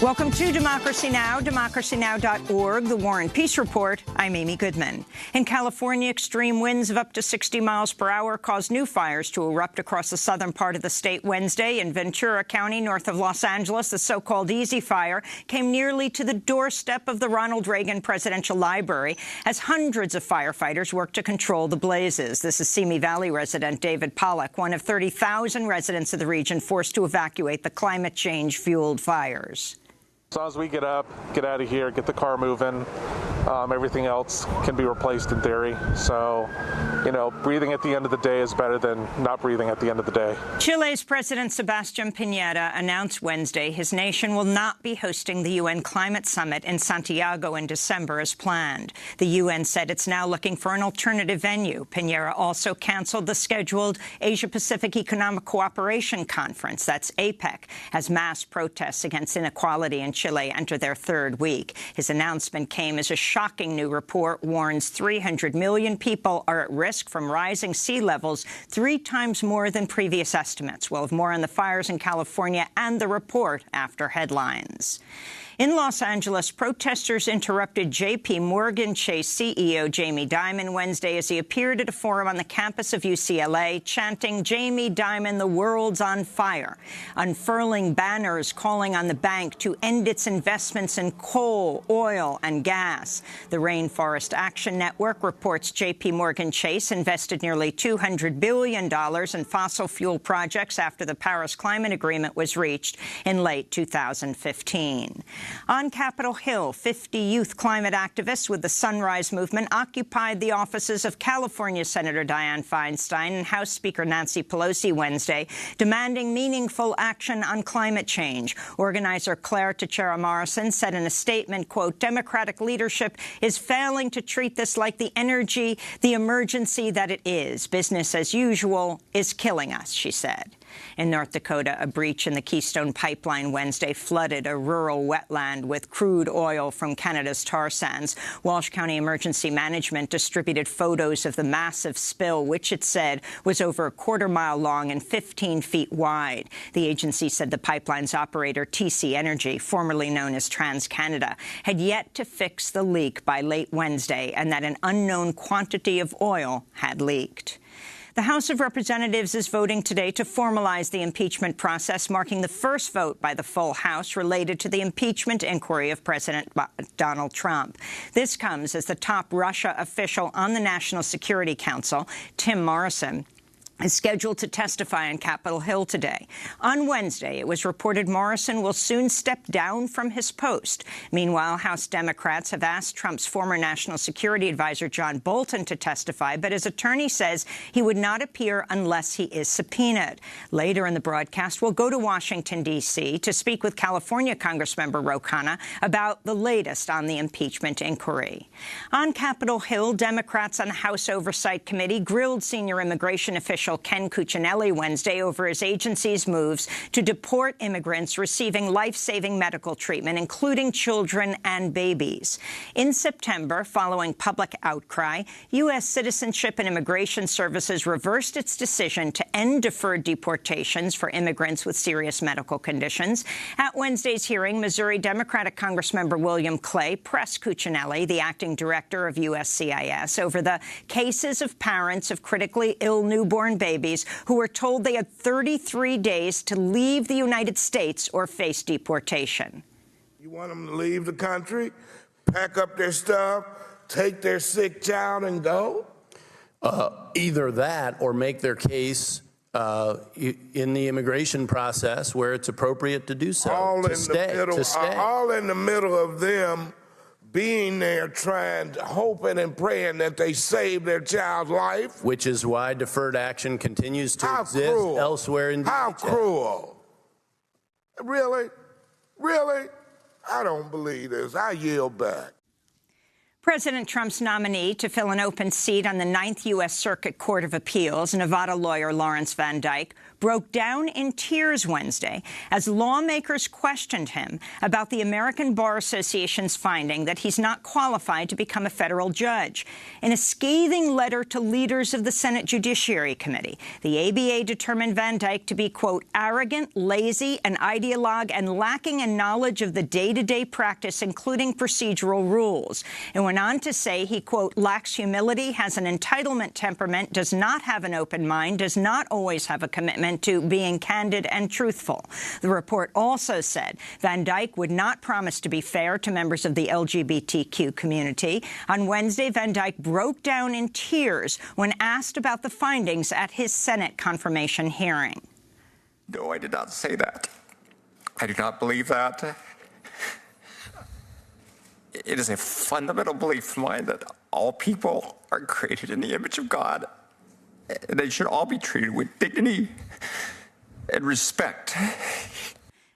Welcome to Democracy Now!, democracynow.org, the War and Peace Report. I'm Amy Goodman. In California, extreme winds of up to 60 miles per hour caused new fires to erupt across the southern part of the state Wednesday. In Ventura County, north of Los Angeles, the so-called Easy Fire came nearly to the doorstep of the Ronald Reagan Presidential Library as hundreds of firefighters worked to control the blazes. This is Simi Valley resident David Pollack, one of 30,000 residents of the region forced to evacuate the climate change-fueled fires. As long as we get up, get out of here, get the car moving, everything else can be replaced in theory. So, you know, breathing at the end of the day is better than not breathing at the end of the day. Chile's President Sebastián Piñera announced Wednesday his nation will not be hosting the UN Climate Summit in Santiago in December as planned. The UN said it's now looking for an alternative venue. Piñera also canceled the scheduled Asia-Pacific Economic Cooperation Conference, that's APEC, as mass protests against inequality in Chile enter their third week. His announcement came as a shocking new report warns 300 million people are at risk from rising sea levels, 3 times more than previous estimates. We'll have more on the fires in California and the report after headlines. In Los Angeles, protesters interrupted J.P. Morgan Chase CEO Jamie Dimon Wednesday as he appeared at a forum on the campus of UCLA, chanting, "Jamie Dimon, the world's on fire," unfurling banners calling on the bank to end its investments in coal, oil, and gas. The Rainforest Action Network reports J.P. Morgan Chase invested nearly $200 billion in fossil fuel projects after the Paris Climate Agreement was reached in late 2015. On Capitol Hill, 50 youth climate activists with the Sunrise Movement occupied the offices of California Senator Dianne Feinstein and House Speaker Nancy Pelosi Wednesday, demanding meaningful action on climate change. Organizer Claire Teixeira Morrison said in a statement, quote, "Democratic leadership is failing to treat this like the emergency that it is. Business as usual is killing us," she said. In North Dakota, a breach in the Keystone Pipeline Wednesday flooded a rural wetland with crude oil from Canada's tar sands. Walsh County Emergency Management distributed photos of the massive spill, which it said was over a quarter-mile long and 15 feet wide. The agency said the pipeline's operator, TC Energy, formerly known as TransCanada, had yet to fix the leak by late Wednesday and that an unknown quantity of oil had leaked. The House of Representatives is voting today to formalize the impeachment process, marking the first vote by the full House related to the impeachment inquiry of President Donald Trump. This comes as the top Russia official on the National Security Council, Tim Morrison, is scheduled to testify on Capitol Hill today. On Wednesday, it was reported Morrison will soon step down from his post. Meanwhile, House Democrats have asked Trump's former National Security Advisor John Bolton to testify, but his attorney says he would not appear unless he is subpoenaed. Later in the broadcast, we'll go to Washington, D.C. to speak with California Congressmember Ro Khanna about the latest on the impeachment inquiry. On Capitol Hill, Democrats on the House Oversight Committee grilled senior immigration official Ken Cuccinelli Wednesday over his agency's moves to deport immigrants receiving life-saving medical treatment, including children and babies. In September, following public outcry, U.S. Citizenship and Immigration Services reversed its decision to end deferred deportations for immigrants with serious medical conditions. At Wednesday's hearing, Missouri Democratic Congressmember William Clay pressed Cuccinelli, the acting director of USCIS, over the cases of parents of critically ill newborn babies who were told they had 33 days to leave the United States or face deportation. You want them to leave the country, pack up their stuff, take their sick child and go? Either that or make their case in the immigration process where it's appropriate to do so, all to in stay. The middle of them being there trying, hoping and praying that they save their child's life. Which is why deferred action continues to exist elsewhere in the How cruel. Really? Really? I don't believe this. I yield back. President Trump's nominee to fill an open seat on the 9th U.S. Circuit Court of Appeals, Nevada lawyer Lawrence Van Dyke, broke down in tears Wednesday as lawmakers questioned him about the American Bar Association's finding that he's not qualified to become a federal judge. In a scathing letter to leaders of the Senate Judiciary Committee, the ABA determined Van Dyke to be, quote, arrogant, lazy, an ideologue, and lacking in knowledge of the day-to-day practice, including procedural rules. It went on to say he, quote, lacks humility, has an entitlement temperament, does not have an open mind, does not always have a commitment to being candid and truthful. The report also said Van Dyke would not promise to be fair to members of the LGBTQ community. On Wednesday, Van Dyke broke down in tears when asked about the findings at his Senate confirmation hearing. No, I did not say that. I do not believe that. It is a fundamental belief of mine that all people are created in the image of God. They should all be treated with dignity and respect.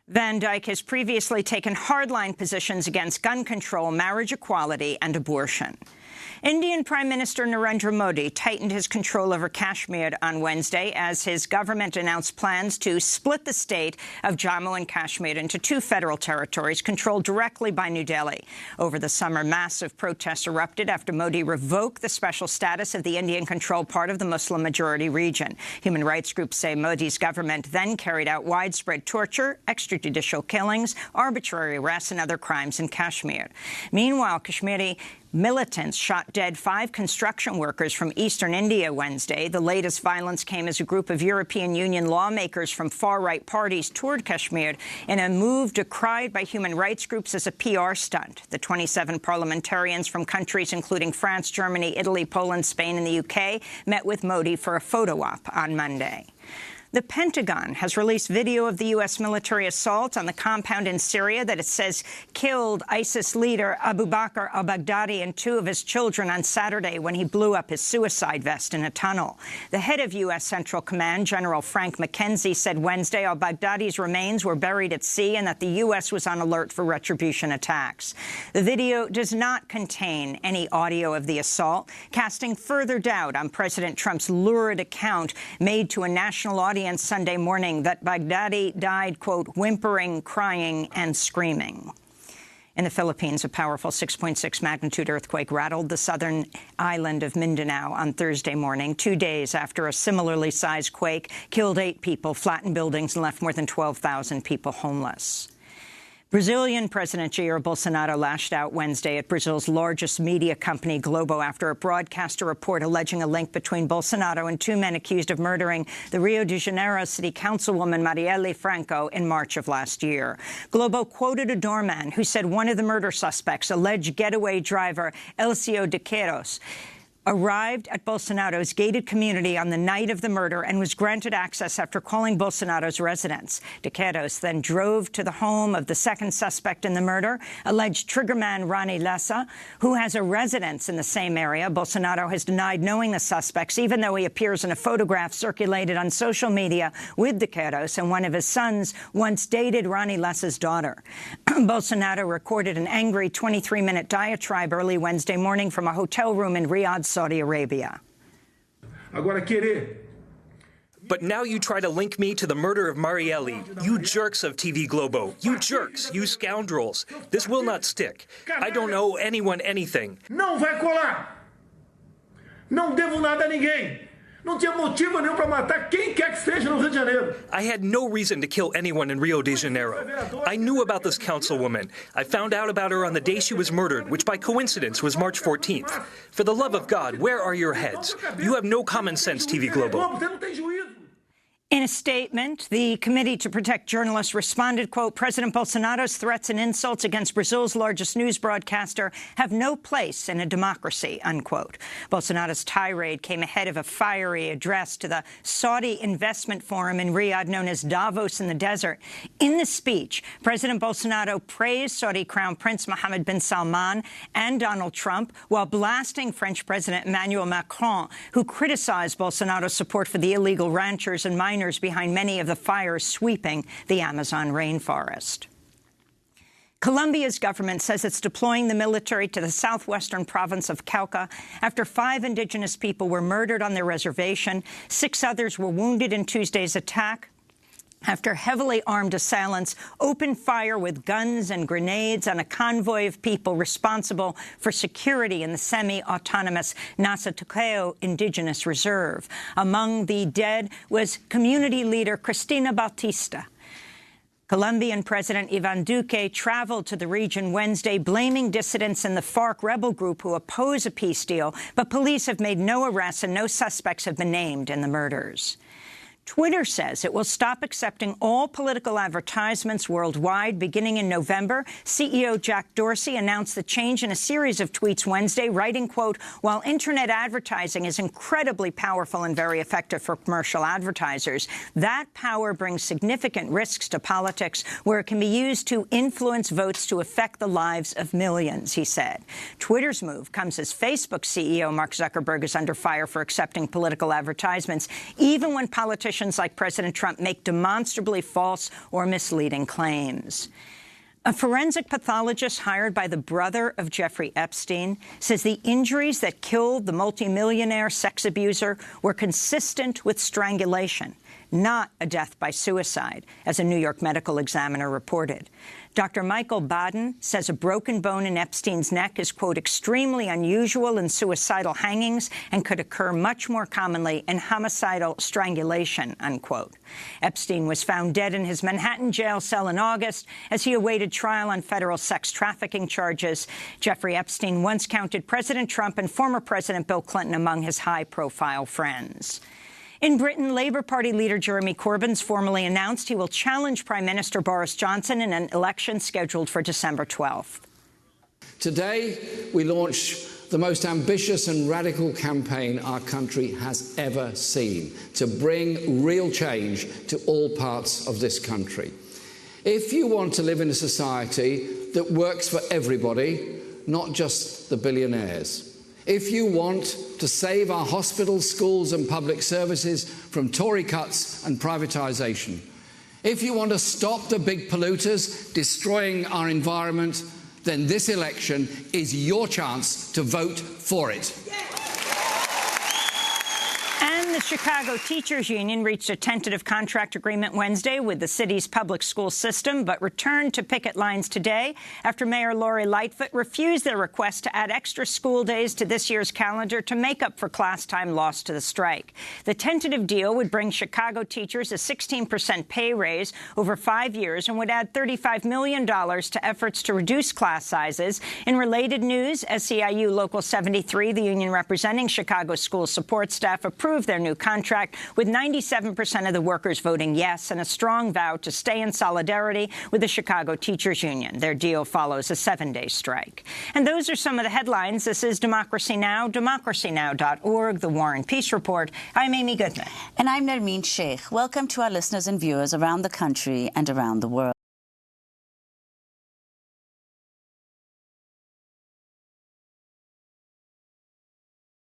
Van Dyke has previously taken hardline positions against gun control, marriage equality, and abortion. Indian Prime Minister Narendra Modi tightened his control over Kashmir on Wednesday as his government announced plans to split the state of Jammu and Kashmir into two federal territories controlled directly by New Delhi. Over the summer, massive protests erupted after Modi revoked the special status of the Indian-controlled part of the Muslim-majority region. Human rights groups say Modi's government then carried out widespread torture, extrajudicial killings, arbitrary arrests, and other crimes in Kashmir. Meanwhile, Kashmiri militants shot dead 5 construction workers from eastern India Wednesday. The latest violence came as a group of European Union lawmakers from far-right parties toured Kashmir in a move decried by human rights groups as a PR stunt. The 27 parliamentarians from countries including France, Germany, Italy, Poland, Spain, and the UK met with Modi for a photo op on Monday. The Pentagon has released video of the U.S. military assault on the compound in Syria that it says killed ISIS leader Abu Bakr al-Baghdadi and 2 of his children on Saturday when he blew up his suicide vest in a tunnel. The head of U.S. Central Command, General Frank McKenzie, said Wednesday al-Baghdadi's remains were buried at sea and that the U.S. was on alert for retribution attacks. The video does not contain any audio of the assault, casting further doubt on President Trump's lurid account made to a national audience Sunday morning that Baghdadi died, quote, whimpering, crying, and screaming. In the Philippines, a powerful 6.6 magnitude earthquake rattled the southern island of Mindanao on Thursday morning, 2 days after a similarly sized quake killed 8 people, flattened buildings, and left more than 12,000 people homeless. Brazilian President Jair Bolsonaro lashed out Wednesday at Brazil's largest media company, Globo, after it broadcast a report alleging a link between Bolsonaro and 2 men accused of murdering the Rio de Janeiro city councilwoman Marielle Franco in March of last year. Globo quoted a doorman who said one of the murder suspects, alleged getaway driver Elcio de Queiroz, arrived at Bolsonaro's gated community on the night of the murder and was granted access after calling Bolsonaro's residence. De Queiroz then drove to the home of the second suspect in the murder, alleged triggerman Rani Lessa, who has a residence in the same area. Bolsonaro has denied knowing the suspects, even though he appears in a photograph circulated on social media with De Queiroz, and one of his sons once dated Rani Lessa's daughter. Bolsonaro recorded an angry 23-minute diatribe early Wednesday morning from a hotel room in Riyadh, Saudi Arabia. But now you try to link me to the murder of Marielle. You jerks of TV Globo. You jerks. You scoundrels. This will not stick. I don't owe anyone anything. Não vai colar. Não devo nada a ninguém. Não tinha motivo nenhum para matar quem quer que seja no Rio de Janeiro. I had no reason to kill anyone in Rio de Janeiro. I knew about this councilwoman. I found out about her on the day she was murdered, which by coincidence was March 14th. For the love of God, where are your heads? You have no common sense, TV Globo. In a statement, the Committee to Protect Journalists responded, quote, President Bolsonaro's threats and insults against Brazil's largest news broadcaster have no place in a democracy, unquote. Bolsonaro's tirade came ahead of a fiery address to the Saudi investment forum in Riyadh known as Davos in the desert. In the speech, President Bolsonaro praised Saudi Crown Prince Mohammed bin Salman and Donald Trump while blasting French President Emmanuel Macron, who criticized Bolsonaro's support for the illegal ranchers and miners behind many of the fires sweeping the Amazon rainforest. Colombia's government says it's deploying the military to the southwestern province of Cauca after 5 indigenous people were murdered on their reservation. 6 others were wounded in Tuesday's attack after heavily armed assailants opened fire with guns and grenades on a convoy of people responsible for security in the semi-autonomous Nasatuqueo Indigenous Reserve. Among the dead was community leader Cristina Bautista. Colombian President Ivan Duque traveled to the region Wednesday, blaming dissidents in the FARC rebel group who oppose a peace deal, but police have made no arrests and no suspects have been named in the murders. Twitter says it will stop accepting all political advertisements worldwide beginning in November. CEO Jack Dorsey announced the change in a series of tweets Wednesday, writing, quote, "While Internet advertising is incredibly powerful and very effective for commercial advertisers, that power brings significant risks to politics where it can be used to influence votes to affect the lives of millions," he said. Twitter's move comes as Facebook CEO Mark Zuckerberg is under fire for accepting political advertisements, even when politicians like President Trump make demonstrably false or misleading claims. A forensic pathologist hired by the brother of Jeffrey Epstein says the injuries that killed the multimillionaire sex abuser were consistent with strangulation, not a death by suicide, as a New York medical examiner reported. Dr. Michael Baden says a broken bone in Epstein's neck is, quote, "extremely unusual in suicidal hangings and could occur much more commonly in homicidal strangulation," unquote. Epstein was found dead in his Manhattan jail cell in August as he awaited trial on federal sex trafficking charges. Jeffrey Epstein once counted President Trump and former President Bill Clinton among his high-profile friends. In Britain, Labour Party leader Jeremy Corbyn's formally announced he will challenge Prime Minister Boris Johnson in an election scheduled for December 12th. Today, we launch the most ambitious and radical campaign our country has ever seen to bring real change to all parts of this country. If you want to live in a society that works for everybody, not just the billionaires, if you want to save our hospitals, schools and public services from Tory cuts and privatisation, if you want to stop the big polluters destroying our environment, then this election is your chance to vote for it. And the Chicago Teachers Union reached a tentative contract agreement Wednesday with the city's public school system, but returned to picket lines today after Mayor Lori Lightfoot refused their request to add extra school days to this year's calendar to make up for class time lost to the strike. The tentative deal would bring Chicago teachers a 16% pay raise over 5 years and would add $35 million to efforts to reduce class sizes. In related news, SEIU Local 73, the union representing Chicago school support staff, approved their new contract, with 97% of the workers voting yes and a strong vow to stay in solidarity with the Chicago Teachers Union. Their deal follows a 7-day strike. And those are some of the headlines. This is Democracy Now!, democracynow.org, The War and Peace Report. I'm Amy Goodman. And I'm Nermeen Sheikh. Welcome to our listeners and viewers around the country and around the world.